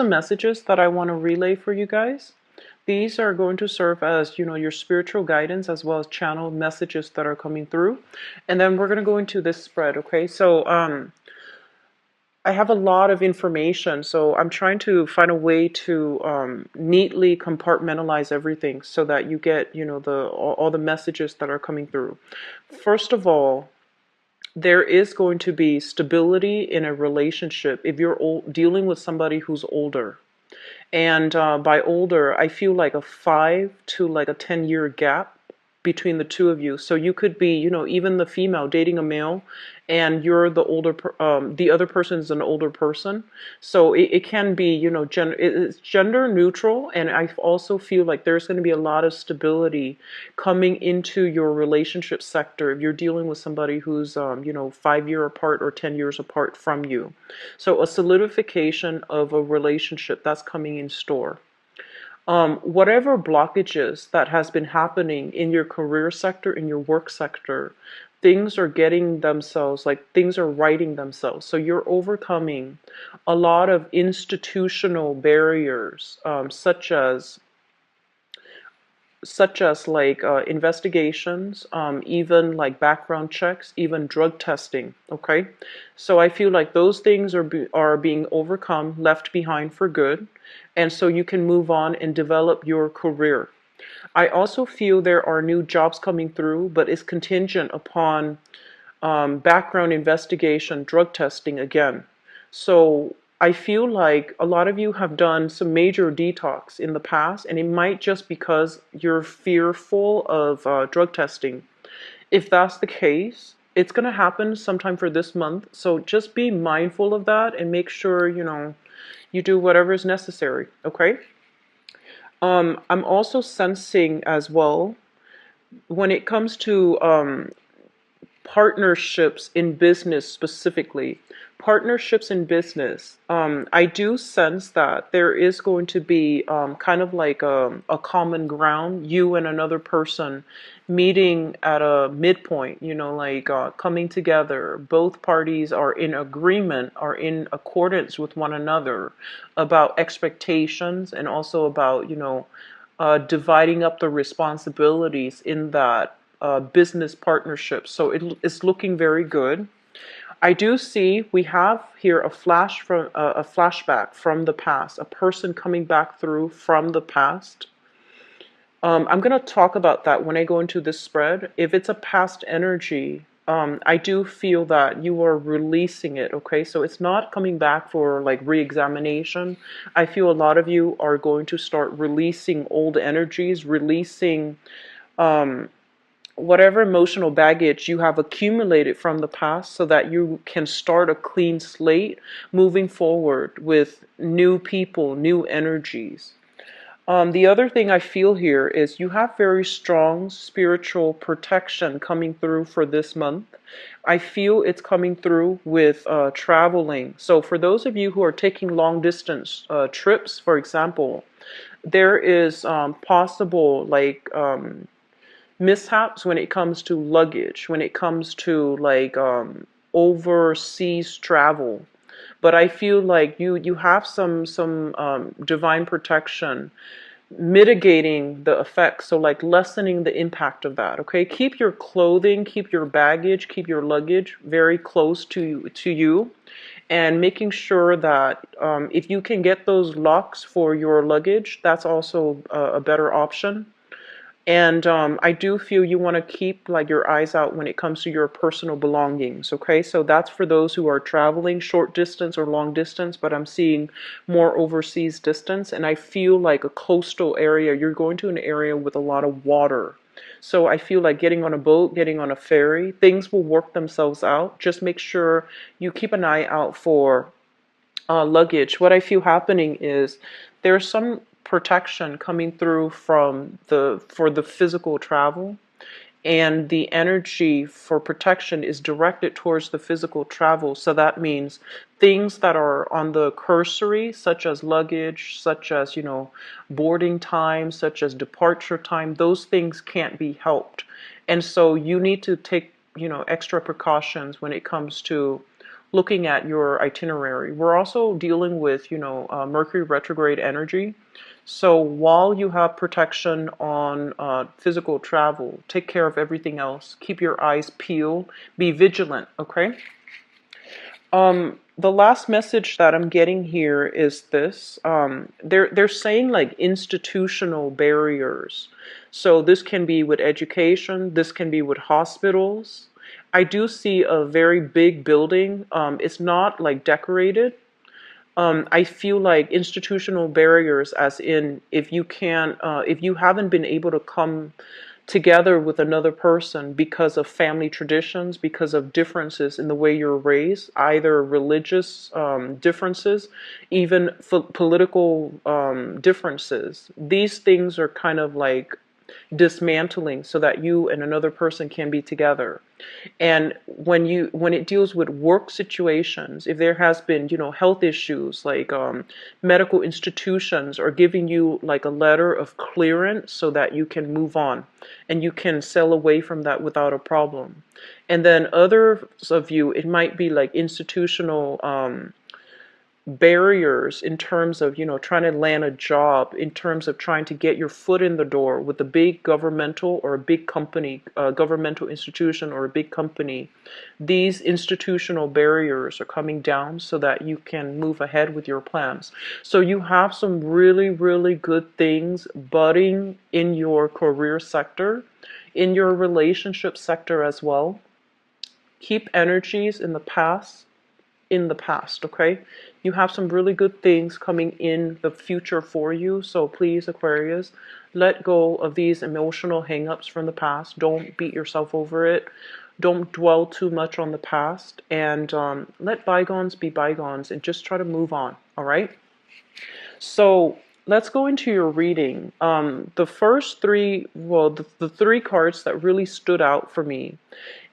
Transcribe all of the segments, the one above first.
some messages that I want to relay for you guys. These are going to serve as, your spiritual guidance as well as channel messages that are coming through. And then we're going to go into this spread, okay? So, I have a lot of information, so I'm trying to find a way to neatly compartmentalize everything so that you get, all the messages that are coming through. First of all, there is going to be stability in a relationship if you're dealing with somebody who's older. And by older, I feel like a 5 to like a 10-year gap between the two of you. So you could be, even the female dating a male, and you're the the other person is an older person. So it can be, it's gender neutral, and I also feel like there's going to be a lot of stability coming into your relationship sector if you're dealing with somebody who's, 5 year apart or 10 years apart from you. So a solidification of a relationship that's coming in store. Whatever blockages that has been happening in your career sector, in your work sector, things are getting themselves, like things are righting themselves. So you're overcoming a lot of institutional barriers, such as like investigations, even like background checks, even drug testing. Okay, so I feel like those things are being overcome, left behind for good, and so you can move on and develop your career. I also feel there are new jobs coming through, but it's contingent upon background investigation, drug testing again. So I feel like a lot of you have done some major detox in the past, and it might just because you're fearful of drug testing. If that's the case, it's going to happen sometime for this month. So just be mindful of that and make sure, you do whatever is necessary. Okay? I'm also sensing as well when it comes to partnerships in business specifically. Partnerships in business, I do sense that there is going to be kind of like a common ground, you and another person meeting at a midpoint, like coming together. Both parties are in agreement, are in accordance with one another about expectations and also about, dividing up the responsibilities in that business partnership. So it's looking very good. I do see we have here a flashback from the past, a person coming back through from the past. I'm going to talk about that when I go into this spread. If it's a past energy, I do feel that you are releasing it, okay? So it's not coming back for like re-examination. I feel a lot of you are going to start releasing old energies, releasing whatever emotional baggage you have accumulated from the past so that you can start a clean slate moving forward with new people, new energies. The other thing I feel here is you have very strong spiritual protection coming through for this month. I feel it's coming through with traveling. So for those of you who are taking long distance trips, for example, there is possible like mishaps when it comes to luggage, when it comes to like overseas travel. But I feel like you have some divine protection mitigating the effects, so like lessening the impact of that. Okay, keep your clothing, keep your baggage, keep your luggage very close to you, and making sure that if you can get those locks for your luggage, that's also a better option. And I do feel you want to keep like your eyes out when it comes to your personal belongings. Okay, so that's for those who are traveling short distance or long distance, but I'm seeing more overseas distance. And I feel like a coastal area, you're going to an area with a lot of water. So I feel like getting on a boat, getting on a ferry, things will work themselves out. Just make sure you keep an eye out for luggage. What I feel happening is there's some protection coming through for the physical travel, and the energy for protection is directed towards the physical travel. So that means things that are on the cursory, such as luggage, such as boarding time, such as departure time, those things can't be helped. And so you need to take extra precautions when it comes to looking at your itinerary. We're also dealing with, Mercury retrograde energy. So while you have protection on physical travel, take care of everything else. Keep your eyes peeled. Be vigilant, okay? The last message that I'm getting here is this. They're saying like institutional barriers. So this can be with education. This can be with hospitals. I do see a very big building. It's not like decorated. I feel like institutional barriers, as in if you haven't been able to come together with another person because of family traditions, because of differences in the way you're raised, either religious differences, even political differences. These things are kind of like dismantling so that you and another person can be together. And when it deals with work situations, if there has been, health issues like medical institutions are giving you like a letter of clearance so that you can move on and you can sail away from that without a problem. And then others of you, it might be like institutional barriers in terms of, trying to land a job, in terms of trying to get your foot in the door with a big governmental or a big company, governmental institution or a big company. These institutional barriers are coming down so that you can move ahead with your plans. So you have some really, really good things budding in your career sector, in your relationship sector as well. Keep energies in the past, okay? You have some really good things coming in the future for you. So please, Aquarius, let go of these emotional hangups from the past. Don't beat yourself over it. Don't dwell too much on the past. And let bygones be bygones and just try to move on, all right? So let's go into your reading. The first three, well, the three cards that really stood out for me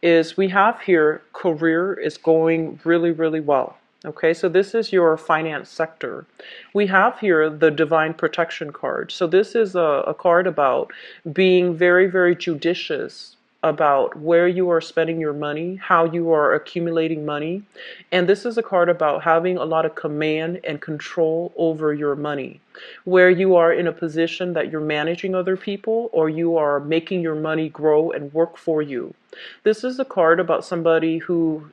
is we have here career is going really, really well. Okay, so this is your finance sector. We have here the divine protection card. So this is a card about being very, very judicious about where you are spending your money, how you are accumulating money. And this is a card about having a lot of command and control over your money, where you are in a position that you're managing other people or you are making your money grow and work for you. This is a card about somebody who,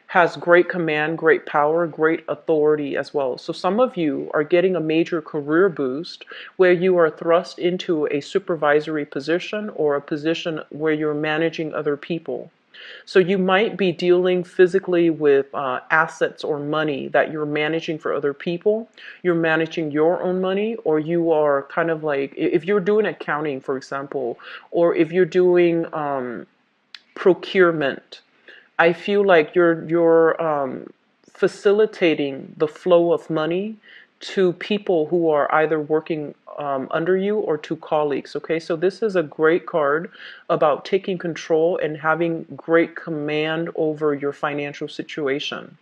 has great command, great power, great authority as well. So some of you are getting a major career boost where you are thrust into a supervisory position or a position where you're managing other people. So you might be dealing physically with assets or money that you're managing for other people. You're managing your own money, or you are kind of like, if you're doing accounting, for example, or if you're doing procurement, I feel like you're facilitating the flow of money to people who are either working under you or to colleagues. Okay, so this is a great card about taking control and having great command over your financial situation.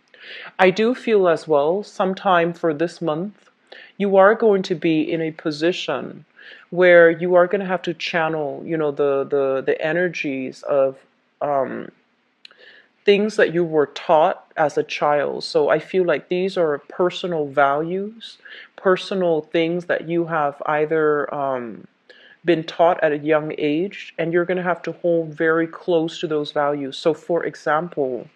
I do feel as well, sometime for this month, you are going to be in a position where you are going to have to channel, the energies of things that you were taught as a child. So I feel like these are personal values, personal things that you have either been taught at a young age, and you're going to have to hold very close to those values. So for example,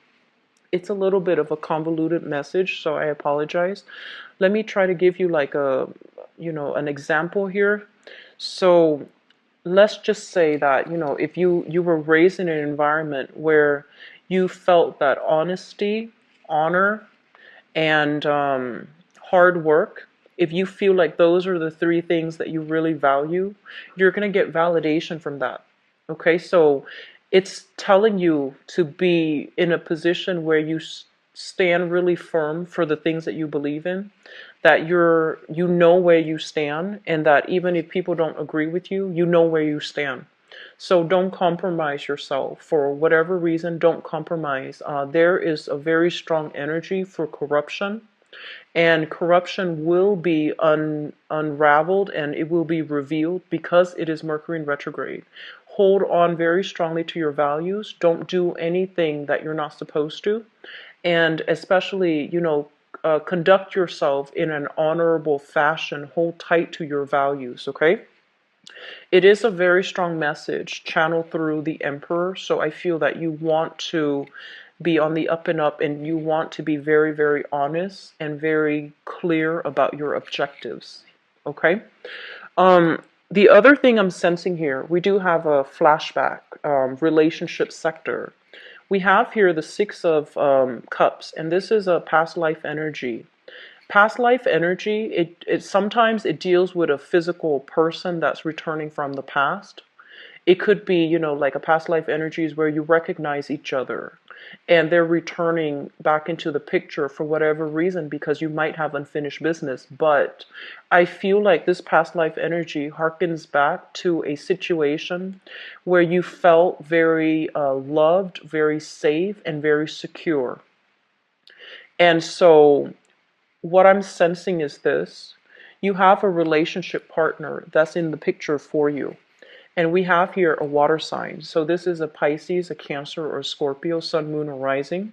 it's a little bit of a convoluted message, so I apologize. Let me try to give you like an example here. So let's just say that, if you were raised in an environment where you felt that honesty, honor, and hard work, if you feel like those are the three things that you really value, you're going to get validation from that. Okay, so it's telling you to be in a position where you stand really firm for the things that you believe in, that you know where you stand, and that even if people don't agree with you, you know where you stand. So don't compromise yourself for whatever reason. Don't compromise. There is a very strong energy for corruption, and corruption will be unraveled and it will be revealed because it is Mercury in retrograde. hold on very strongly to your values. Don't do anything that you're not supposed to. And especially, conduct yourself in an honorable fashion. Hold tight to your values, okay? It is a very strong message channeled through the Emperor, so I feel that you want to be on the up and up, and you want to be very, very honest and very clear about your objectives, okay? The other thing I'm sensing here, we do have a flashback, relationship sector. We have here the Six of Cups, and this is a past life energy. Past life energy, it sometimes it deals with a physical person that's returning from the past. It could be, like a past life energies where you recognize each other and they're returning back into the picture for whatever reason because you might have unfinished business. But I feel like this past life energy harkens back to a situation where you felt very loved, very safe, and very secure. And so what I'm sensing is this. You have a relationship partner that's in the picture for you. And we have here a water sign. So this is a Pisces, a Cancer, or a Scorpio, Sun, Moon, or Rising.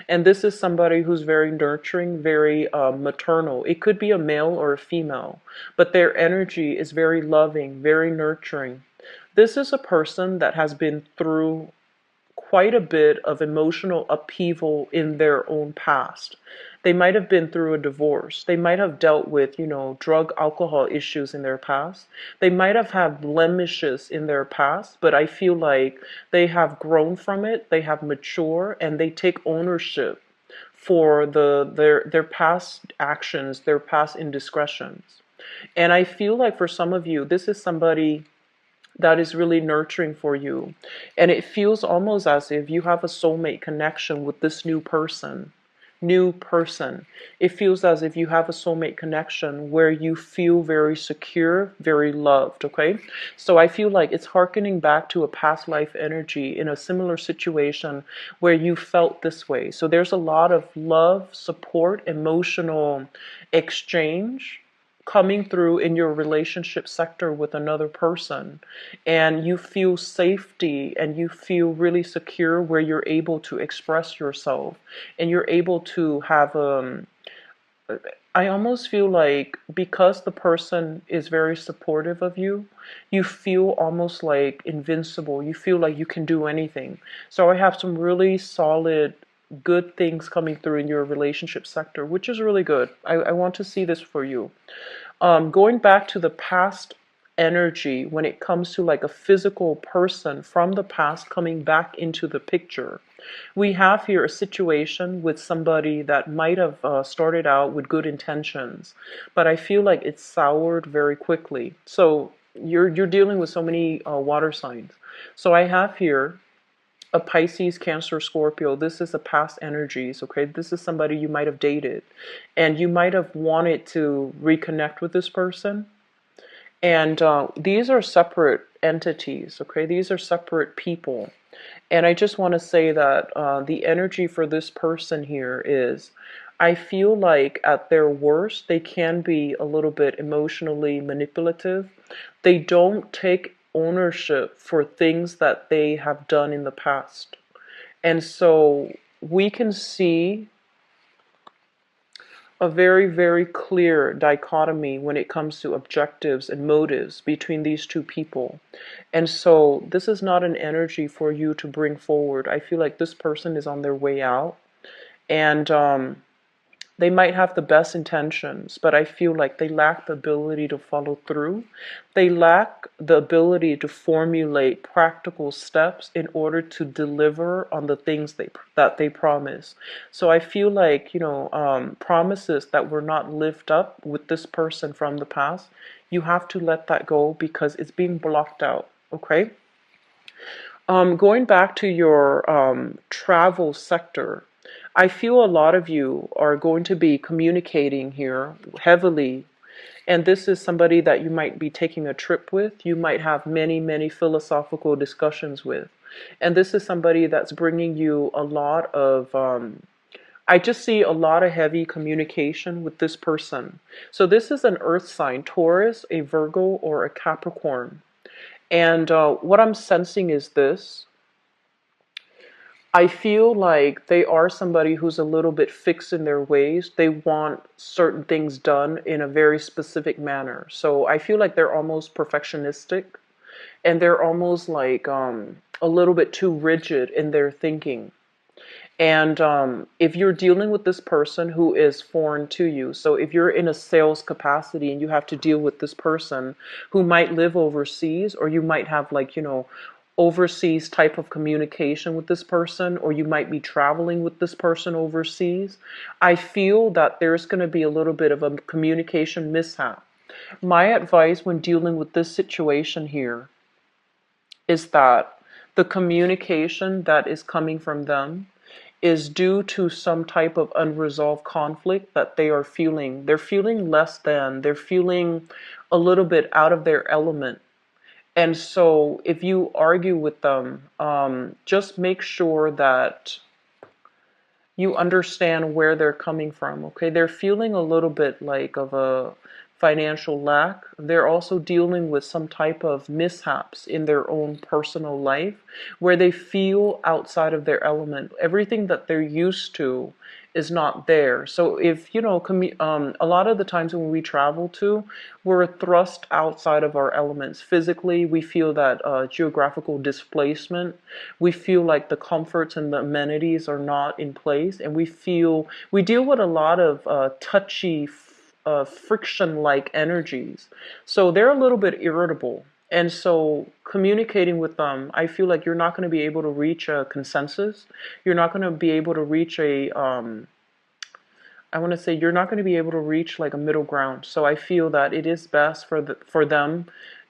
And this is somebody who's very nurturing, very maternal. It could be a male or a female, but their energy is very loving, very nurturing. This is a person that has been through quite a bit of emotional upheaval in their own past. They might have been through a divorce. They might have dealt with, drug, alcohol issues in their past. They might have had blemishes in their past, but I feel like they have grown from it, they have matured, and they take ownership for their past actions, their past indiscretions. And I feel like for some of you, this is somebody that is really nurturing for you. And it feels almost as if you have a soulmate connection with this new person. New person. It feels as if you have a soulmate connection where you feel very secure, very loved, okay? So I feel like it's hearkening back to a past life energy in a similar situation where you felt this way. So there's a lot of love, support, emotional exchange coming through in your relationship sector with another person, and you feel safety and you feel really secure where you're able to express yourself and you're able to have I almost feel like because the person is very supportive of you, you feel almost like invincible. You feel like you can do anything. So I have some really solid good things coming through in your relationship sector, which is really good. I want to see this for you. Going back to the past energy when it comes to like a physical person from the past coming back into the picture. We have here a situation with somebody that might have started out with good intentions, but I feel like it's soured very quickly. So you're dealing with so many water signs. So I have here a Pisces, Cancer, Scorpio. This is a past energies, okay? This is somebody you might have dated, and you might have wanted to reconnect with this person. And these are separate entities, okay? These are separate people. And I just want to say that the energy for this person here is, I feel like at their worst, they can be a little bit emotionally manipulative. They don't take ownership for things that they have done in the past. And so we can see a very, very clear dichotomy when it comes to objectives and motives between these two people. And so this is not an energy for you to bring forward. I feel like this person is on their way out, and they might have the best intentions, but I feel like they lack the ability to follow through. They lack the ability to formulate practical steps in order to deliver on the things that they promise. So I feel like, promises that were not lived up with this person from the past, you have to let that go because it's being blocked out, okay? Going back to your travel sector, I feel a lot of you are going to be communicating here heavily, and this is somebody that you might be taking a trip with. You might have many, many philosophical discussions with, and this is somebody that's bringing you a lot of, I just see a lot of heavy communication with this person. So this is an earth sign, Taurus, a Virgo, or a Capricorn. And what I'm sensing is this. I feel like they are somebody who's a little bit fixed in their ways. They want certain things done in a very specific manner. So I feel like they're almost perfectionistic, and they're almost like a little bit too rigid in their thinking. And if you're dealing with this person who is foreign to you, so if you're in a sales capacity and you have to deal with this person who might live overseas, or you might have like, overseas type of communication with this person, or you might be traveling with this person overseas, I feel that there's going to be a little bit of a communication mishap. My advice when dealing with this situation here is that the communication that is coming from them is due to some type of unresolved conflict that they are feeling. They're feeling less than, they're feeling a little bit out of their element. And so if you argue with them, just make sure that you understand where they're coming from. Okay, they're feeling a little bit like of a financial lack. They're also dealing with some type of mishaps in their own personal life where they feel outside of their element. Everything that they're used to is not there. So if a lot of the times when we travel to, we're thrust outside of our elements. Physically, we feel that geographical displacement. We feel like the comforts and the amenities are not in place, and we deal with a lot of touchy, friction-like energies. So they're a little bit irritable. And so communicating with them, I feel like you're not going to be able to reach a consensus. You're not going to be able to reach I want to say you're not going to be able to reach like a middle ground. So I feel that it is best for them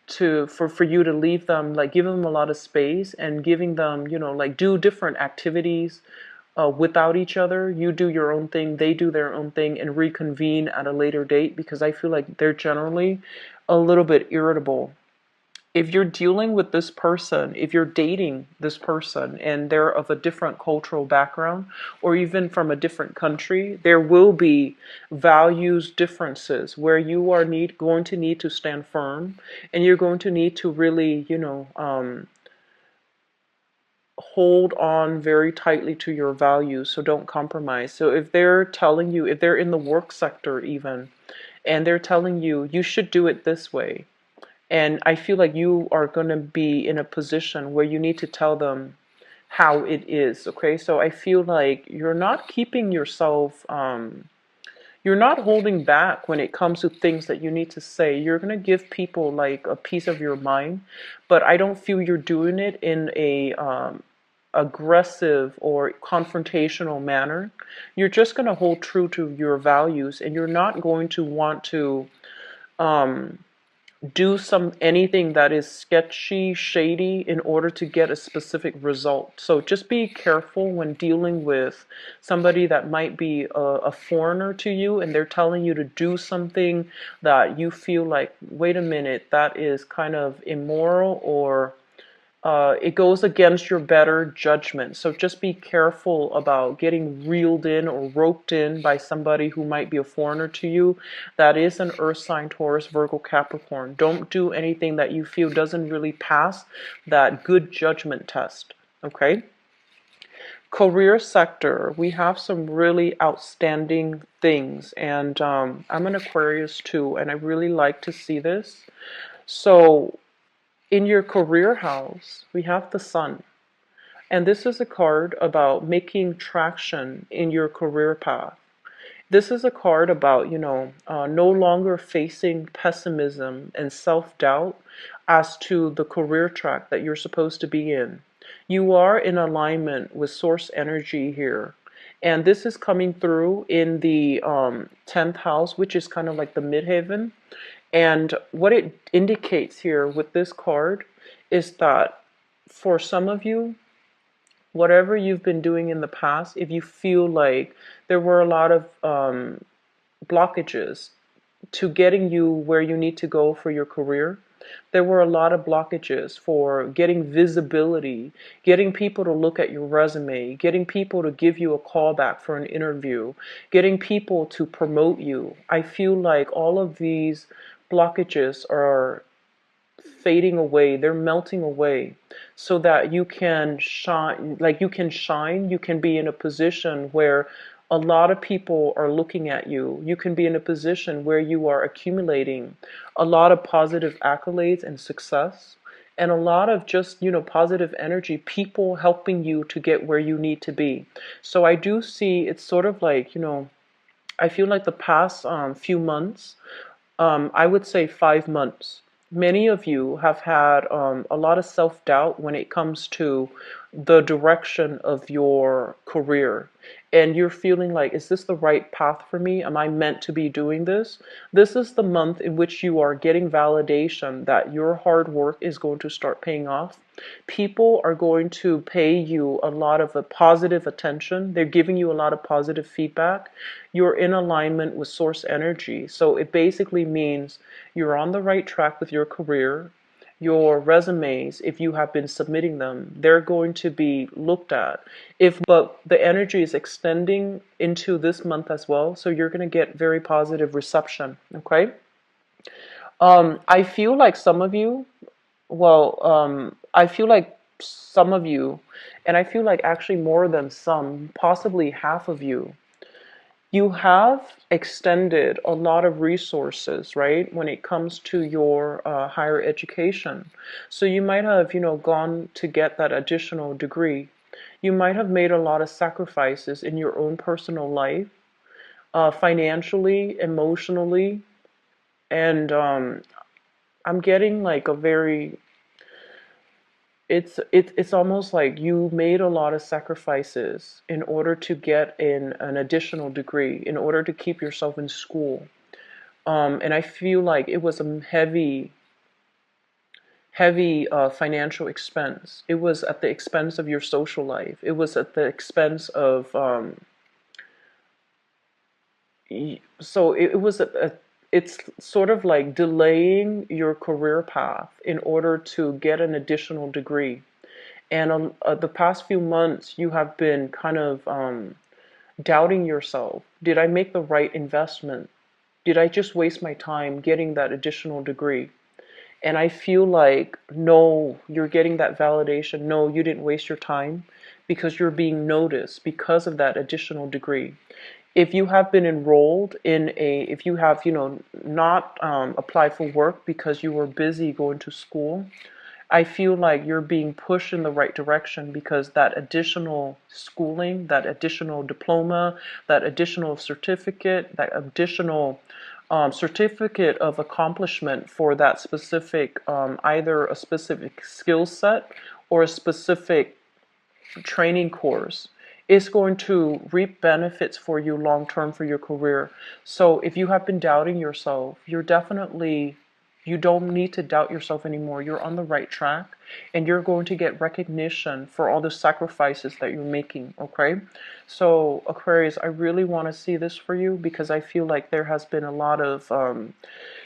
for you to leave them, like give them a lot of space and giving them, like do different activities without each other. You do your own thing, they do their own thing, and reconvene at a later date, because I feel like they're generally a little bit irritable. If you're dealing with this person, if you're dating this person and they're of a different cultural background or even from a different country, there will be values differences where you are going to need to stand firm, and you're going to need to really, hold on very tightly to your values, so don't compromise. So if they're telling you, if they're in the work sector even, and they're telling you, you should do it this way, and I feel like you are going to be in a position where you need to tell them how it is, okay? So I feel like you're not keeping yourself, you're not holding back when it comes to things that you need to say. You're going to give people like a piece of your mind, but I don't feel you're doing it in a aggressive or confrontational manner. You're just going to hold true to your values, and you're not going to want to um, do anything that is sketchy, shady in order to get a specific result. So just be careful when dealing with somebody that might be a foreigner to you and they're telling you to do something that you feel like, wait a minute, that is kind of immoral, or it goes against your better judgment. So just be careful about getting reeled in or roped in by somebody who might be a foreigner to you that is an earth sign, Taurus, Virgo, Capricorn. Don't do anything that you feel doesn't really pass that good judgment test. Okay? Career sector, we have some really outstanding things, and I'm an Aquarius too, and I really like to see this. So in your career house, we have the sun. And this is a card about making traction in your career path. This is a card about, no longer facing pessimism and self-doubt as to the career track that you're supposed to be in. You are in alignment with source energy here. And this is coming through in the 10th house, which is kind of like the midheaven. And what it indicates here with this card is that for some of you, whatever you've been doing in the past, if you feel like there were a lot of blockages to getting you where you need to go for your career, there were a lot of blockages for getting visibility, getting people to look at your resume, getting people to give you a call back for an interview, getting people to promote you. I feel like all of these blockages are fading away, they're melting away, so that you can shine, like you can shine, you can be in a position where a lot of people are looking at you. You can be in a position where you are accumulating a lot of positive accolades and success, and a lot of just, positive energy, people helping you to get where you need to be. So I do see it's sort of like, I feel like the past few months, I would say 5 months. Many of you have had a lot of self doubt when it comes to the direction of your career. And you're feeling like, is this the right path for me? Am I meant to be doing this? This is the month in which you are getting validation that your hard work is going to start paying off. People are going to pay you a lot of a positive attention. They're giving you a lot of positive feedback. You're in alignment with source energy. So it basically means you're on the right track with your career. Your resumes, if you have been submitting them, they're going to be looked at. But the energy is extending into this month as well, so you're going to get very positive reception. Okay. I feel like some of you, I feel like some of you, and I feel like actually more than some, possibly half of you have extended a lot of resources, right, when it comes to your higher education. So you might have, gone to get that additional degree. You might have made a lot of sacrifices in your own personal life, financially, emotionally, and I'm getting like a very, it's almost like you made a lot of sacrifices in order to get in an additional degree, in order to keep yourself in school. And I feel like it was a heavy financial expense. It was at the expense of your social life. It was at the expense of so it was it's sort of like delaying your career path in order to get an additional degree. And the past few months, you have been kind of doubting yourself. Did I make the right investment? Did I just waste my time getting that additional degree? And I feel like, no, you're getting that validation. No, you didn't waste your time, because you're being noticed because of that additional degree. If you have been enrolled in if you have, not applied for work because you were busy going to school, I feel like you're being pushed in the right direction, because that additional schooling, that additional diploma, that additional certificate, that additional certificate of accomplishment for that specific, either a specific skill set or a specific training course, is going to reap benefits for you long term for your career. So if you have been doubting yourself, you don't need to doubt yourself anymore. You're on the right track, and you're going to get recognition for all the sacrifices that you're making, okay? So Aquarius, I really want to see this for you, because I feel like there has been a lot of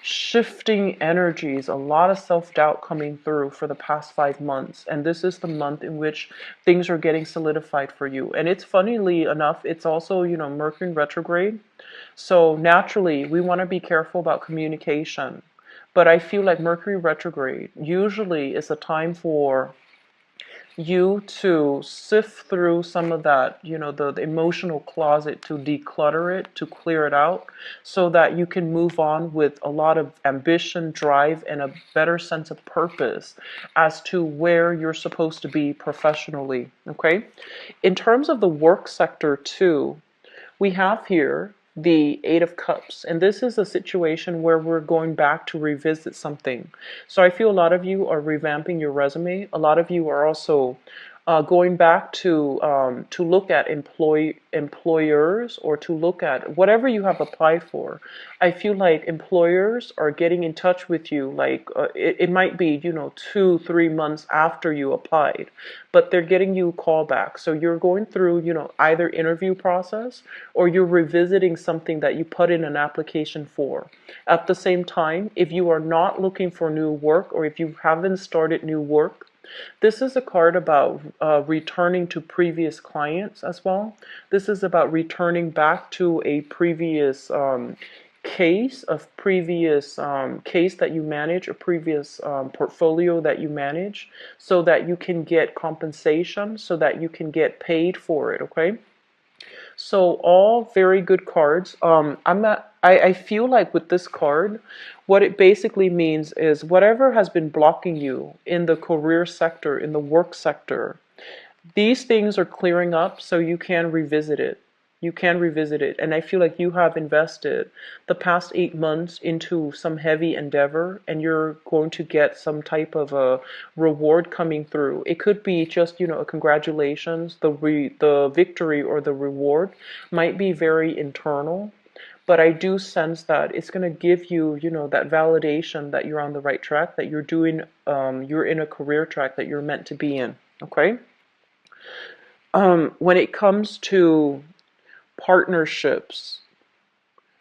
shifting energies, a lot of self-doubt coming through for the past 5 months. And this is the month in which things are getting solidified for you. And it's, funnily enough, it's also, Mercury retrograde. So naturally, we want to be careful about communication. But I feel like Mercury retrograde usually is a time for you to sift through some of that, the emotional closet, to declutter it, to clear it out, so that you can move on with a lot of ambition, drive, and a better sense of purpose as to where you're supposed to be professionally, okay? In terms of the work sector too, we have here the Eight of Cups, and this is a situation where we're going back to revisit something. So I feel a lot of you are revamping your resume. A lot of you are also going back to look at employers, or to look at whatever you have applied for. I feel like employers are getting in touch with you, like it might be 2-3 months after you applied, but they're getting you a call back. So you're going through either interview process, or you're revisiting something that you put in an application for. At the same time, if you are not looking for new work, or if you haven't started new work, this is a card about returning to previous clients as well. This is about returning back to a previous case of previous case that you manage, a previous portfolio that you manage, so that you can get compensation, so that you can get paid for it. Okay, so all very good cards. I feel like with this card, what it basically means is whatever has been blocking you in the career sector, in the work sector, these things are clearing up, so you can revisit it. You can revisit it. And I feel like you have invested the past 8 months into some heavy endeavor, and you're going to get some type of a reward coming through. It could be just, a congratulations. The victory or the reward might be very internal. But I do sense that it's going to give you, that validation that you're on the right track, that you're in a career track that you're meant to be in. Okay? When it comes to partnerships,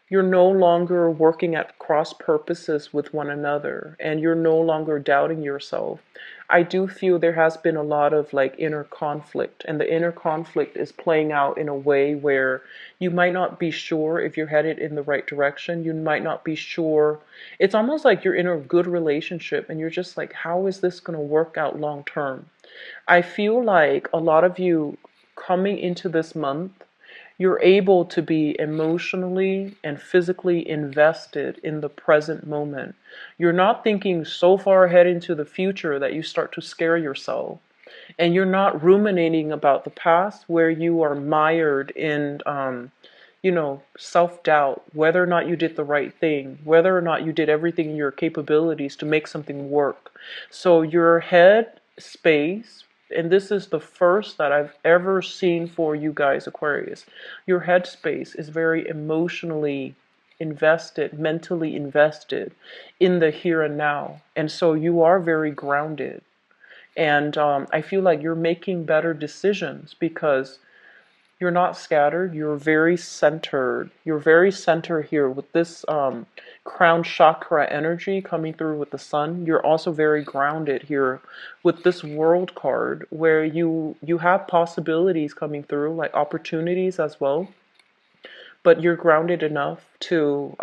you're no longer working at cross purposes with one another, and you're no longer doubting yourself. I do feel there has been a lot of like inner conflict, and the inner conflict is playing out in a way where you might not be sure if you're headed in the right direction. You might not be sure. It's almost like you're in a good relationship and you're just like, how is this going to work out long term? I feel like a lot of you coming into this month, you're able to be emotionally and physically invested in the present moment. You're not thinking so far ahead into the future that you start to scare yourself. And you're not ruminating about the past where you are mired in, self-doubt, whether or not you did the right thing, whether or not you did everything in your capabilities to make something work. So your head space, and this is the first that I've ever seen for you guys, Aquarius, your headspace is very emotionally invested, mentally invested in the here and now. And so you are very grounded. And I feel like you're making better decisions because you're not scattered. You're very centered. You're very centered here with this crown chakra energy coming through with the sun. You're also very grounded here with this world card where you have possibilities coming through, like opportunities as well. But you're grounded enough to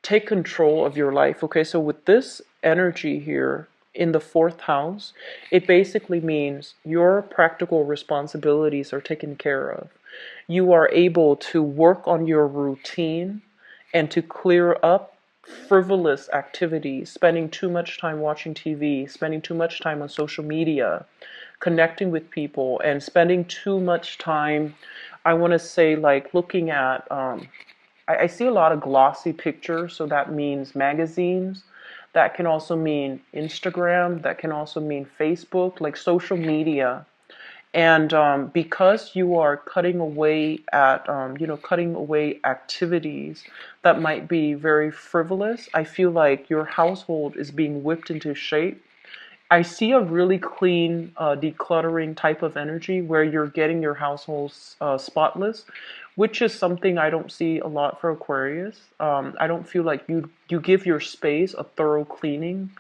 take control of your life. Okay, so with this energy here in the fourth house, it basically means your practical responsibilities are taken care of. You are able to work on your routine and to clear up frivolous activities, spending too much time watching TV, spending too much time on social media, connecting with people, and spending too much time, I want to say, like looking at I see a lot of glossy pictures, so that means magazines. That can also mean Instagram. That can also mean Facebook, like social media. And because you are cutting away at, cutting away activities that might be very frivolous, I feel like your household is being whipped into shape. I see a really clean, decluttering type of energy where you're getting your household spotless, which is something I don't see a lot for Aquarius. I don't feel like you give your space a thorough cleaning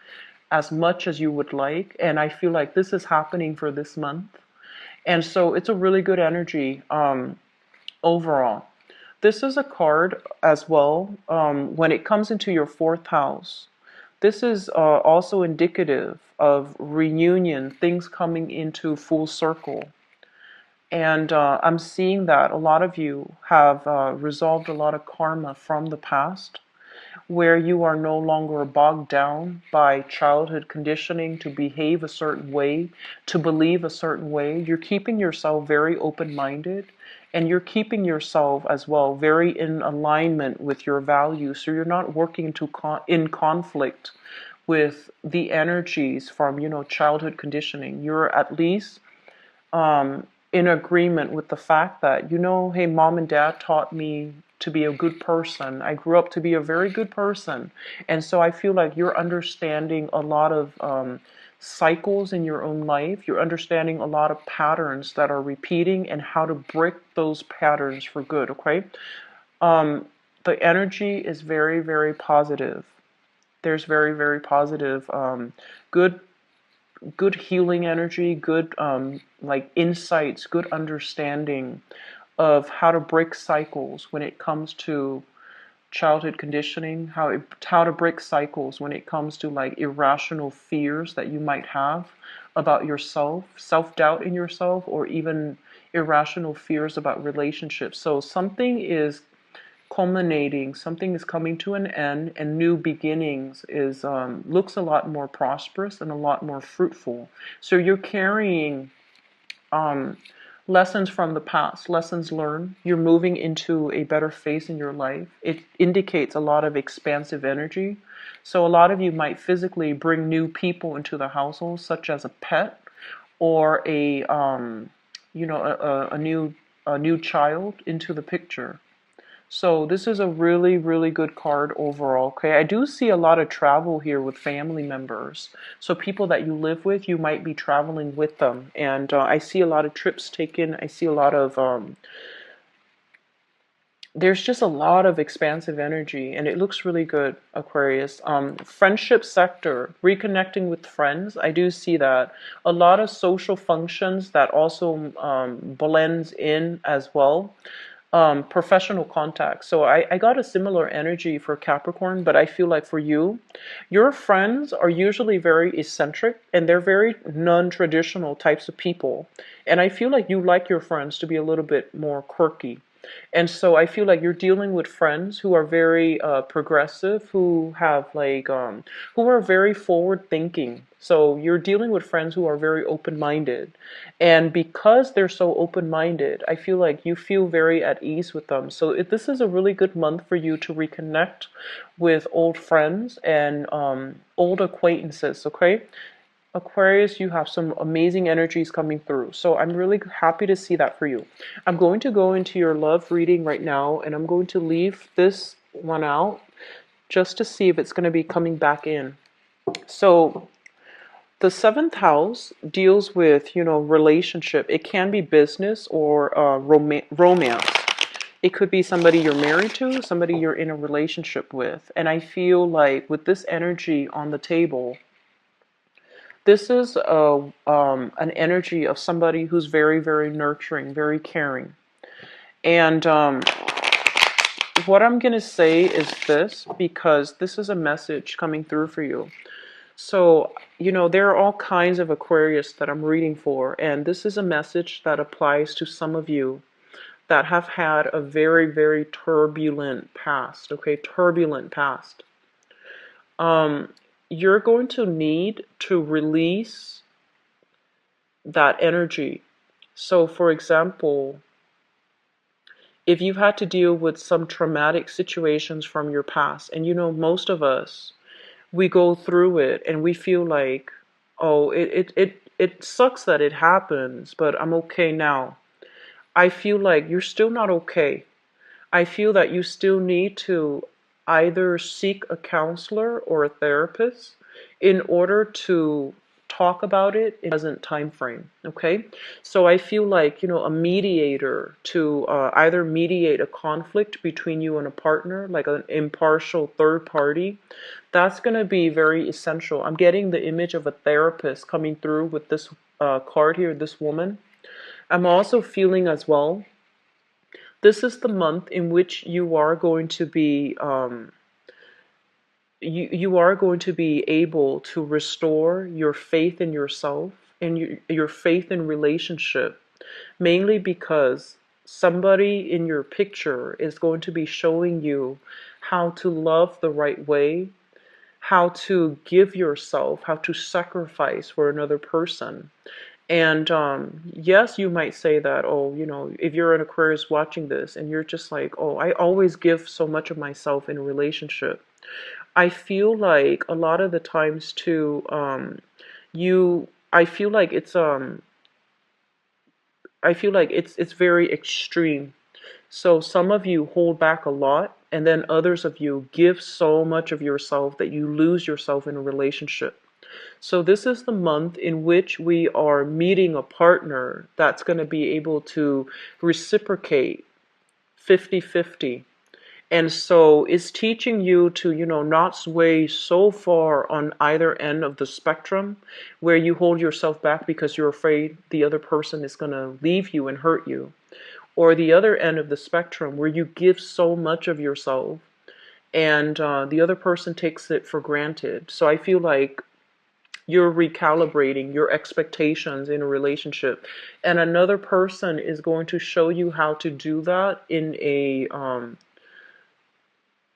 as much as you would like, and I feel like this is happening for this month, and so it's a really good energy overall. This is a card as well when it comes into your fourth house. This is also indicative of reunion, things coming into full circle. And I'm seeing that a lot of you have resolved a lot of karma from the past, where you are no longer bogged down by childhood conditioning to behave a certain way, to believe a certain way. You're keeping yourself very open-minded, and you're keeping yourself as well very in alignment with your values. So you're not working in conflict with the energies from, childhood conditioning. You're at least in agreement with the fact that, hey, mom and dad taught me to be a good person. I grew up to be a very good person. And so I feel like you're understanding a lot of cycles in your own life. You're understanding a lot of patterns that are repeating and how to break those patterns for good, okay? The energy is very, very positive. There's very, very positive, good healing energy, good like insights, good understanding of how to break cycles when it comes to childhood conditioning, how to break cycles when it comes to like irrational fears that you might have about yourself, self-doubt in yourself, or even irrational fears about relationships. So something is culminating, something is coming to an end, and new beginnings is looks a lot more prosperous and a lot more fruitful. So you're carrying um, lessons from the past, lessons learned. You're moving into a better phase in your life. It indicates a lot of expansive energy. So a lot of you might physically bring new people into the household, such as a pet or a new child into the picture. So this is a really, really good card overall. Okay, I do see a lot of travel here with family members. So people that you live with, you might be traveling with them. And I see a lot of trips taken. I see a lot of, there's just a lot of expansive energy and it looks really good, Aquarius. Friendship sector, reconnecting with friends. I do see that. A lot of social functions that also blends in as well. Professional contacts. So I got a similar energy for Capricorn, but I feel like for you, your friends are usually very eccentric and they're very non-traditional types of people. And I feel like you like your friends to be a little bit more quirky. And so I feel like you're dealing with friends who are very progressive, who have like, who are very forward thinking. So you're dealing with friends who are very open-minded. And because they're so open-minded, I feel like you feel very at ease with them. So this is a really good month for you to reconnect with old friends and old acquaintances, okay? Aquarius, you have some amazing energies coming through. So I'm really happy to see that for you. I'm going to go into your love reading right now, and I'm going to leave this one out just to see if it's going to be coming back in. So the seventh house deals with, relationship. It can be business or romance. It could be somebody you're married to, somebody you're in a relationship with. And I feel like with this energy on the table, this is an energy of somebody who's very, very nurturing, very caring. And what I'm going to say is this, because this is a message coming through for you. So, there are all kinds of Aquarius that I'm reading for, and this is a message that applies to some of you that have had a very, very turbulent past, okay? Turbulent past. You're going to need to release that energy. So, for example, if you've had to deal with some traumatic situations from your past, and most of us, we go through it and we feel like, oh, it sucks that it happens, but I'm okay now. I feel like you're still not okay. I feel that you still need to either seek a counselor or a therapist in order to talk about it in the present time frame. Okay, so I feel like a mediator to either mediate a conflict between you and a partner, like an impartial third party. That's going to be very essential. I'm getting the image of a therapist coming through with this card here, this woman. I'm also feeling as well, this is the month in which you are going to be you are going to be able to restore your faith in yourself and your faith in relationship, mainly because somebody in your picture is going to be showing you how to love the right way, how to give yourself, how to sacrifice for another person. And yes, you might say that, oh, if you're an Aquarius watching this and you're just like, oh, I always give so much of myself in a relationship. I feel like a lot of the times too, I feel like it's very extreme. So some of you hold back a lot, and then others of you give so much of yourself that you lose yourself in a relationship. So this is the month in which we are meeting a partner that's going to be able to reciprocate 50-50. And so it's teaching you to, not sway so far on either end of the spectrum where you hold yourself back because you're afraid the other person is going to leave you and hurt you. Or the other end of the spectrum where you give so much of yourself and the other person takes it for granted. So I feel like you're recalibrating your expectations in a relationship, and another person is going to show you how to do that in a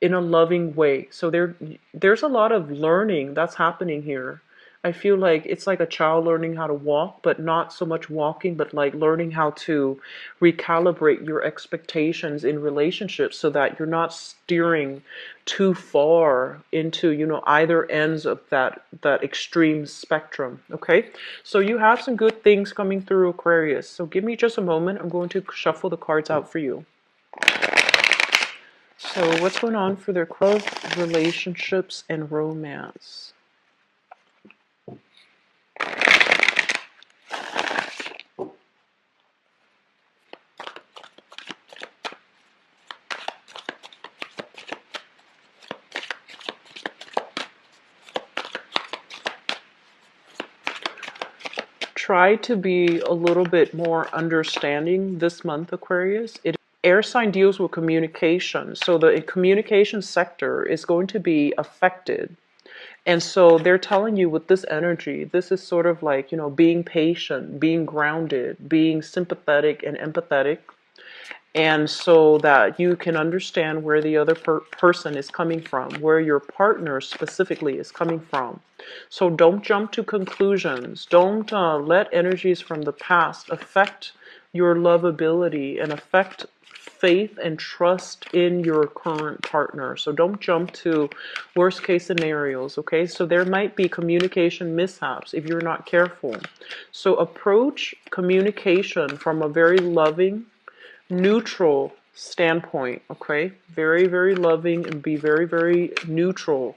loving way. So there's a lot of learning that's happening here. I feel like it's like a child learning how to walk, but not so much walking, but like learning how to recalibrate your expectations in relationships so that you're not steering too far into, either ends of that extreme spectrum. Okay? So you have some good things coming through, Aquarius. So give me just a moment. I'm going to shuffle the cards out for you. So what's going on for their love, relationships, and romance? Try to be a little bit more understanding this month, Aquarius. Air sign deals with communication, so the communication sector is going to be affected. And so they're telling you with this energy, this is sort of like, being patient, being grounded, being sympathetic and empathetic. And so that you can understand where the other person is coming from, where your partner specifically is coming from. So don't jump to conclusions. Don't let energies from the past affect your lovability and affect faith and trust in your current partner. So don't jump to worst case scenarios, okay? So there might be communication mishaps if you're not careful. So approach communication from a very loving, neutral standpoint, okay? Very, very loving, and be very, very neutral.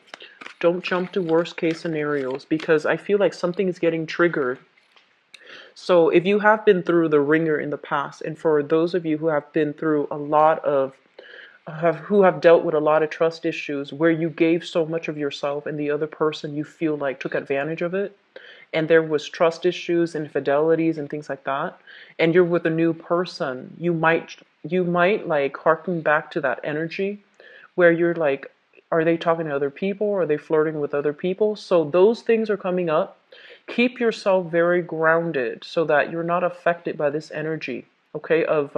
Don't jump to worst case scenarios, because I feel like something is getting triggered. So if you have been through the ringer in the past, and for those of you who have been through a lot of who have dealt with a lot of trust issues where you gave so much of yourself and the other person, you feel like, took advantage of it, and there was trust issues, infidelities, and things like that, and you're with a new person, you might like harken back to that energy where you're like, are they talking to other people? Are they flirting with other people? So those things are coming up. Keep yourself very grounded so that you're not affected by this energy, okay, of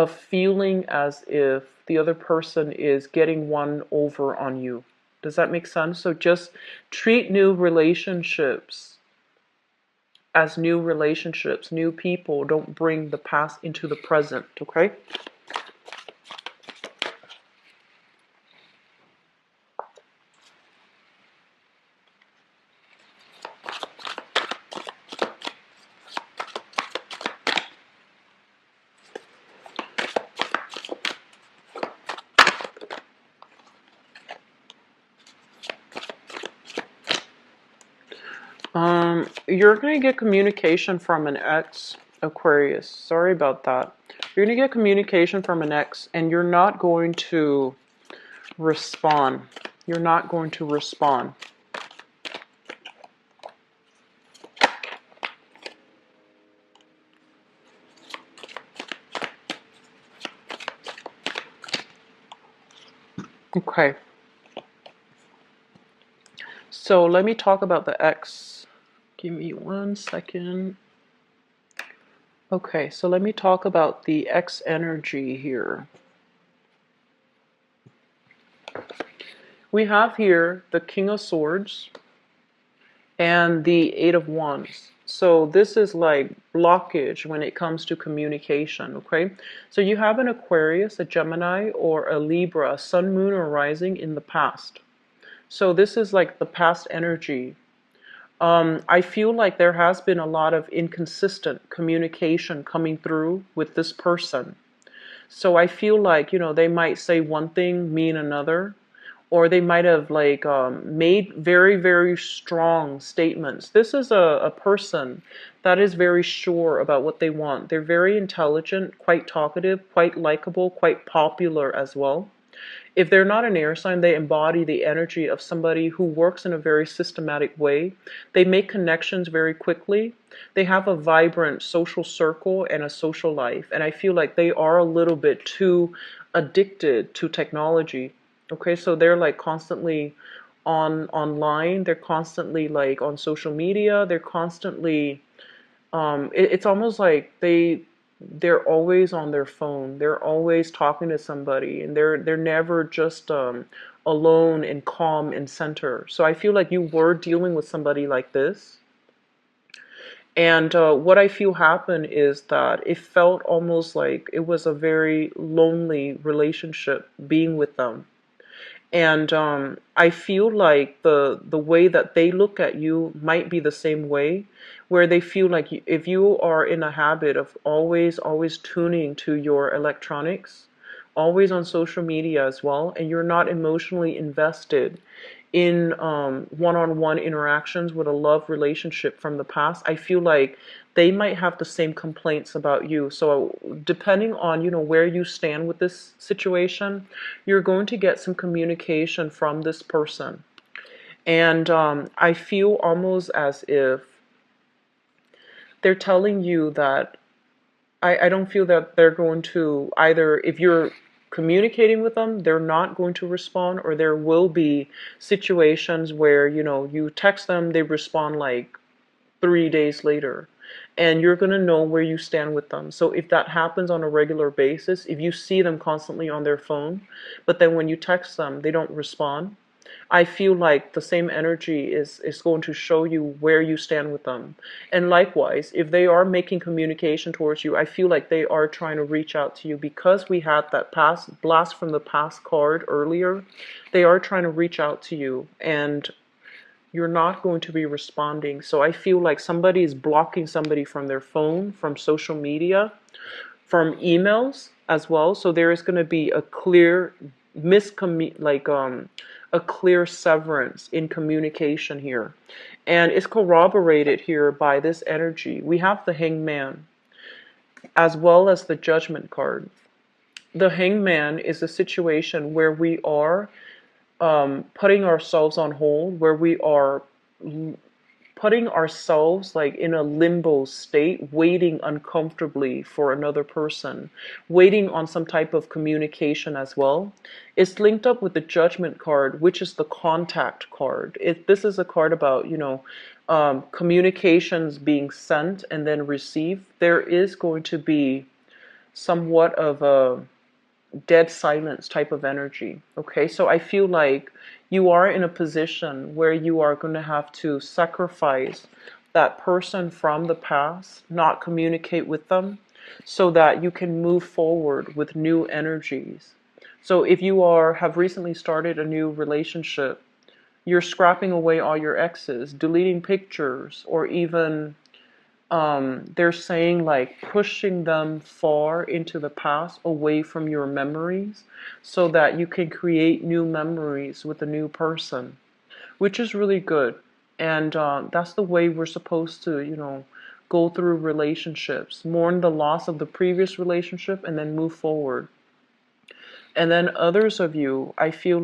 feeling as if the other person is getting one over on you. Does that make sense? So just treat new relationships as new relationships, new people. Don't bring the past into the present, okay? You're going to get communication from an ex, Aquarius. Sorry about that. You're going to get communication from an ex, and you're not going to respond. You're not going to respond. Okay. So let me talk about the ex. Give me 1 second. Okay, so let me talk about the X energy here. We have here the King of Swords and the Eight of Wands. So this is like blockage when it comes to communication, okay? So you have an Aquarius, a Gemini, or a Libra, Sun, Moon, or Rising in the past. So this is like the past energy. I feel like there has been a lot of inconsistent communication coming through with this person. So I feel like, they might say one thing, mean another, or they might have like made very, very strong statements. This is a person that is very sure about what they want. They're very intelligent, quite talkative, quite likable, quite popular as well. If they're not an air sign, they embody the energy of somebody who works in a very systematic way. They make connections very quickly. They have a vibrant social circle and a social life. And I feel like they are a little bit too addicted to technology. Okay, so they're like constantly online, they're constantly like on social media, they're constantly it's almost like they're always on their phone. They're always talking to somebody, and they're never just alone and calm and center. So I feel like you were dealing with somebody like this. And what I feel happened is that it felt almost like it was a very lonely relationship being with them. And I feel like the way that they look at you might be the same way, where they feel like if you are in a habit of always tuning to your electronics, always on social media as well, and you're not emotionally invested in one-on-one interactions with a love relationship from the past, I feel like they might have the same complaints about you. So depending on, where you stand with this situation, you're going to get some communication from this person. And I feel almost as if they're telling you that I don't feel that they're going to either, if you're communicating with them, they're not going to respond, or there will be situations where, you text them, they respond like 3 days later, and you're going to know where you stand with them. So if that happens on a regular basis, if you see them constantly on their phone, but then when you text them, they don't respond, I feel like the same energy is going to show you where you stand with them. And likewise, if they are making communication towards you, I feel like they are trying to reach out to you, because we had that past blast from the past card earlier. They are trying to reach out to you, and you're not going to be responding. So I feel like somebody is blocking somebody from their phone, from social media, from emails as well. So there is going to be a clear a clear severance in communication here. And it's corroborated here by this energy. We have the Hangman as well as the Judgment card. The Hangman is a situation where we are putting ourselves on hold, where we are putting ourselves like in a limbo state, waiting uncomfortably for another person, waiting on some type of communication as well. It's linked up with the Judgment card, which is the contact card. This is a card about, communications being sent and then received. There is going to be somewhat of a dead silence type of energy. Okay, so I feel like you are in a position where you are going to have to sacrifice that person from the past, not communicate with them, so that you can move forward with new energies. So if you have recently started a new relationship, you're scrapping away all your exes, deleting pictures, or even they're saying like pushing them far into the past, away from your memories, so that you can create new memories with a new person, which is really good. And that's the way we're supposed to, go through relationships, mourn the loss of the previous relationship, and then move forward. And then others of you, I feel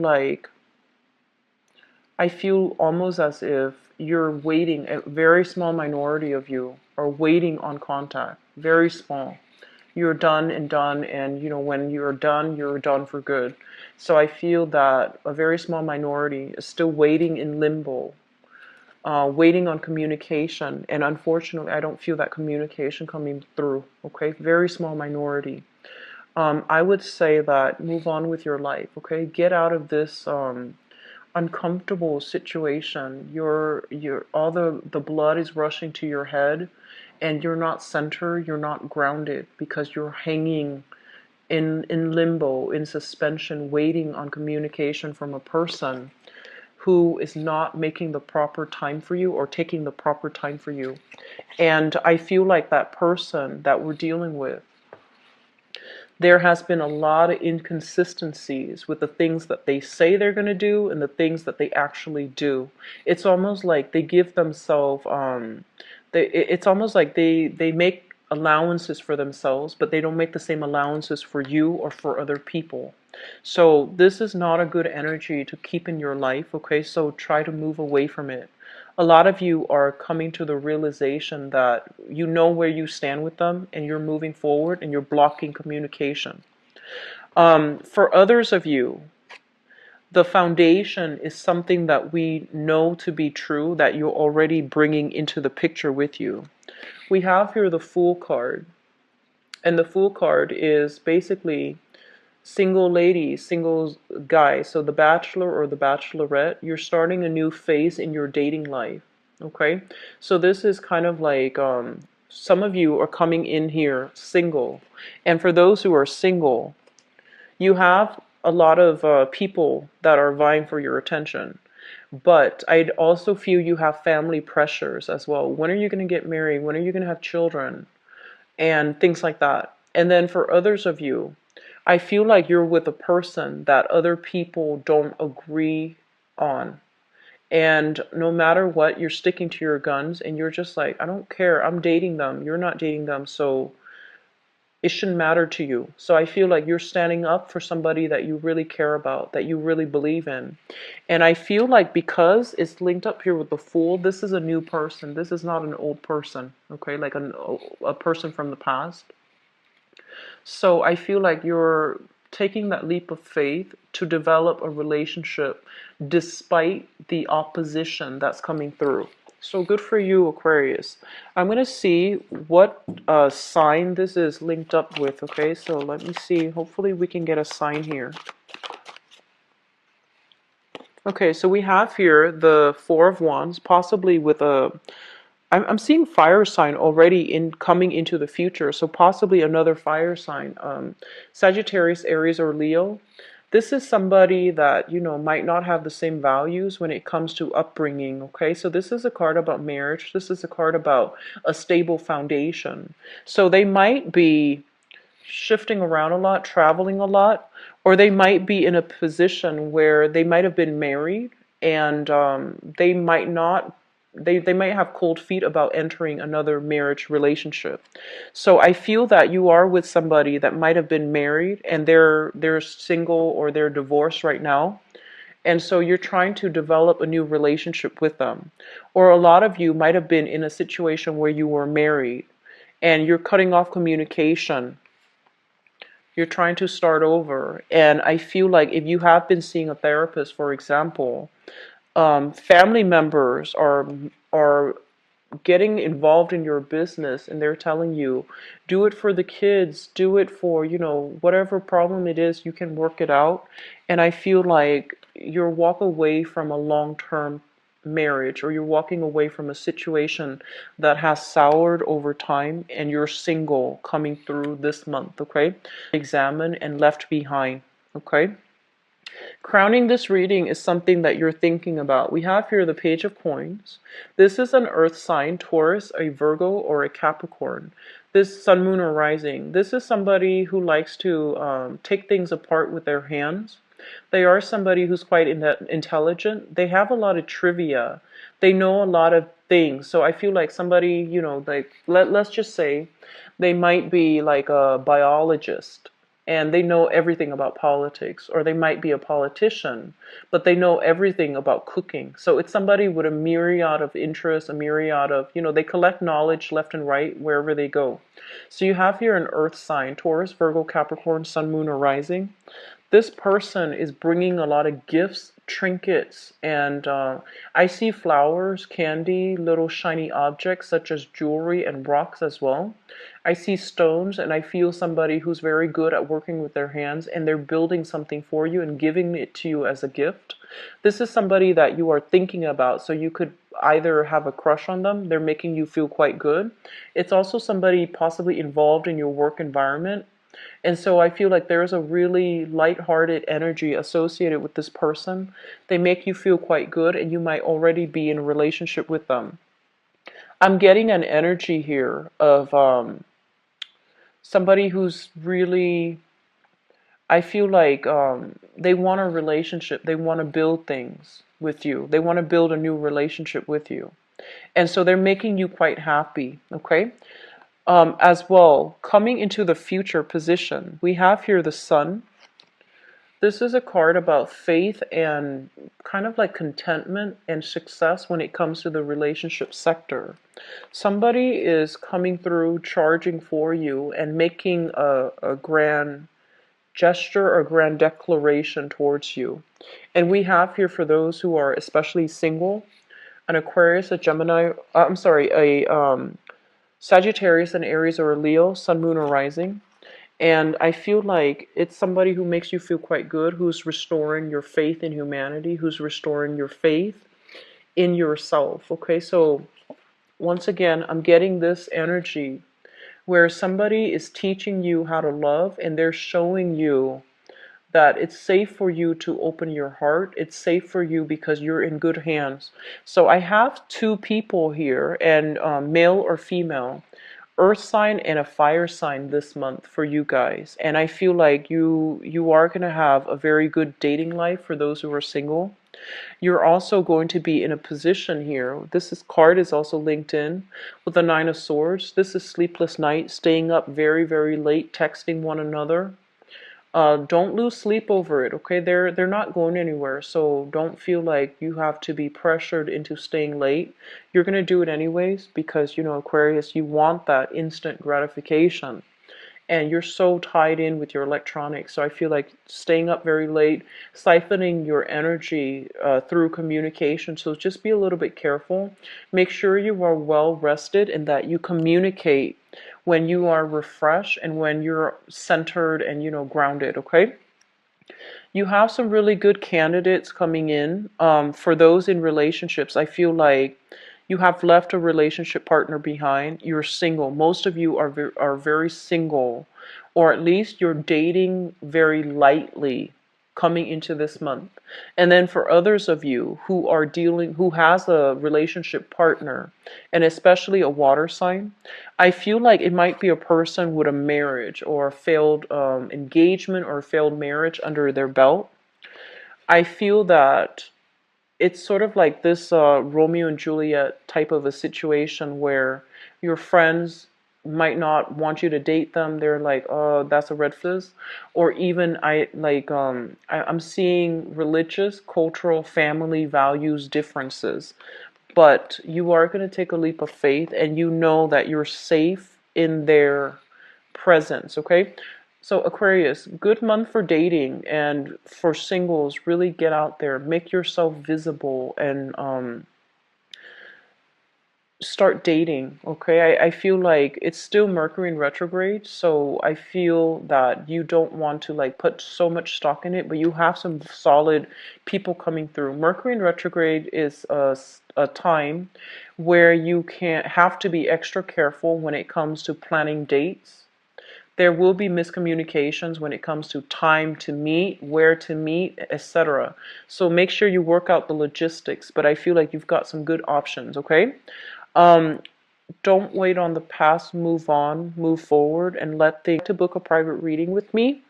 almost as if you're waiting, a very small minority of you are waiting on contact, very small. You're done and done, and when you're done for good. So I feel that a very small minority is still waiting in limbo, waiting on communication, and unfortunately, I don't feel that communication coming through. Okay, very small minority. I would say that move on with your life. Okay, get out of this uncomfortable situation. You're all the blood is rushing to your head, and you're not centered, you're not grounded, because you're hanging in limbo, in suspension, waiting on communication from a person who is not making the proper time for you, or taking the proper time for you. And I feel like that person that we're dealing with, there has been a lot of inconsistencies with the things that they say they're going to do and the things that they actually do. It's almost like they give themselves, it's almost like they make allowances for themselves, but they don't make the same allowances for you or for other people. So this is not a good energy to keep in your life, okay? So try to move away from it. A lot of you are coming to the realization that you know where you stand with them, and you're moving forward, and you're blocking communication. For others of you, the foundation is something that we know to be true, that you're already bringing into the picture with you. We have here the Fool card. And the Fool card is basically single lady, single guy. So the bachelor or the bachelorette, you're starting a new phase in your dating life. Okay? So this is kind of like some of you are coming in here single. And for those who are single, you have a lot of people that are vying for your attention. But I'd also feel you have family pressures as well. When are you going to get married? When are you going to have children? And things like that. And then for others of you, I feel like you're with a person that other people don't agree on. And no matter what, you're sticking to your guns and you're just like, I don't care. I'm dating them. You're not dating them. So it shouldn't matter to you. So I feel like you're standing up for somebody that you really care about, that you really believe in. And I feel like because it's linked up here with the Fool, this is a new person. This is not an old person, okay? Like a person from the past. So I feel like you're taking that leap of faith to develop a relationship despite the opposition that's coming through. So good for you, Aquarius. I'm going to see what sign this is linked up with, okay? So let me see. Hopefully we can get a sign here. Okay, so we have here the Four of Wands, possibly with a... I'm seeing fire sign already coming into the future, so possibly another fire sign. Sagittarius, Aries, or Leo. This is somebody that, you know, might not have the same values when it comes to upbringing, okay? So this is a card about marriage. This is a card about a stable foundation. So they might be shifting around a lot, traveling a lot, or they might be in a position where they might have been married and they might not they might have cold feet about entering another marriage relationship. So I feel that you are with somebody that might have been married and they're single or they're divorced right now. And so you're trying to develop a new relationship with them. Or a lot of you might have been in a situation where you were married and you're cutting off communication. You're trying to start over. And I feel like if you have been seeing a therapist, for example, family members are getting involved in your business and they're telling you, do it for the kids, do it for, you know, whatever problem it is, you can work it out. And I feel like you're walking away from a long-term marriage, or you're walking away from a situation that has soured over time, and you're single coming through this month, okay? Examine and left behind, okay? Crowning this reading is something that you're thinking about. We have here the Page of Coins. This is an earth sign, Taurus, a Virgo, or a Capricorn. This sun, moon, or rising. This is somebody who likes to take things apart with their hands. They are somebody who's quite intelligent. They have a lot of trivia. They know a lot of things. So I feel like somebody, you know, like let's just say they might be like a biologist and they know everything about politics, or they might be a politician, but they know everything about cooking. So it's somebody with a myriad of interests, a myriad of, you know, they collect knowledge left and right wherever they go. So you have here an earth sign, Taurus, Virgo, Capricorn, sun, moon, or rising. This person is bringing a lot of gifts, trinkets, and I see flowers, candy, little shiny objects such as jewelry and rocks as well. I see stones, and I feel somebody who's very good at working with their hands, and they're building something for you and giving it to you as a gift. This is somebody that you are thinking about, so you could either have a crush on them, they're making you feel quite good. It's also somebody possibly involved in your work environment. And so I feel like there's a really lighthearted energy associated with this person. They make you feel quite good, and you might already be in a relationship with them. I'm getting an energy here of somebody who's really, I feel like they want a relationship. They want to build things with you. They want to build a new relationship with you. And so they're making you quite happy, okay? As well, coming into the future position, we have here the Sun. This is a card about faith and kind of like contentment and success when it comes to the relationship sector. Somebody is coming through, charging for you, and making a grand gesture or grand declaration towards you. And we have here, for those who are especially single, an Aquarius, a Gemini, I'm sorry, a Sagittarius, an Aries, or a Leo, Sun, Moon, or Rising. And I feel like it's somebody who makes you feel quite good, who's restoring your faith in humanity, who's restoring your faith in yourself. Okay, so once again, I'm getting this energy where somebody is teaching you how to love, and they're showing you that it's safe for you to open your heart. It's safe for you because you're in good hands. So I have two people here, and male or female, earth sign and a fire sign this month for you guys. And I feel like you are going to have a very good dating life for those who are single. You're also going to be in a position here. Card is also linked in with the Nine of Swords. This is sleepless night, staying up very, very late, texting one another. Don't lose sleep over it, okay? They're not going anywhere, so don't feel like you have to be pressured into staying late. You're going to do it anyways because, you know, Aquarius, you want that instant gratification. And you're so tied in with your electronics. So I feel like staying up very late, siphoning your energy through communication. So just be a little bit careful. Make sure you are well rested and that you communicate when you are refreshed and when you're centered and, you know, grounded, okay? You have some really good candidates coming in. For those in relationships, I feel like you have left a relationship partner behind. You're single. Most of you are very single, or at least you're dating very lightly coming into this month. And then for others of you who has a relationship partner, and especially a water sign, I feel like it might be a person with a marriage or a failed engagement or a failed marriage under their belt. I feel that it's sort of like this Romeo and Juliet type of a situation where your friends might not want you to date them. They're like, oh, that's a red flag. Or even I'm seeing religious, cultural, family values differences. But you are going to take a leap of faith, and you know that you're safe in their presence, okay? So Aquarius, good month for dating, and for singles, really get out there, make yourself visible, and start dating, okay? I feel like it's still Mercury in retrograde, so I feel that you don't want to like put so much stock in it, but you have some solid people coming through. Mercury in retrograde is a time where you can have to be extra careful when it comes to planning dates. There will be miscommunications when it comes to time to meet, where to meet, etc. So make sure you work out the logistics, but I feel like you've got some good options, okay? Um, don't wait on the past, move on, move forward, and let things. To book a private reading with me,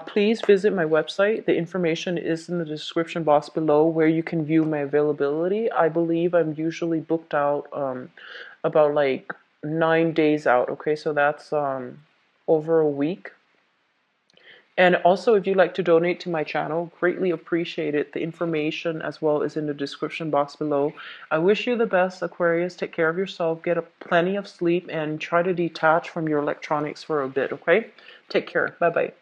please visit my website. The information is in the description box below where you can view my availability. I believe I'm usually booked out about like 9 days out, okay? So that's over a week. And also, if you'd like to donate to my channel, greatly appreciate it. The information as well is in the description box below. I wish you the best, Aquarius. Take care of yourself, get plenty of sleep, and try to detach from your electronics for a bit, okay? Take care. Bye-bye.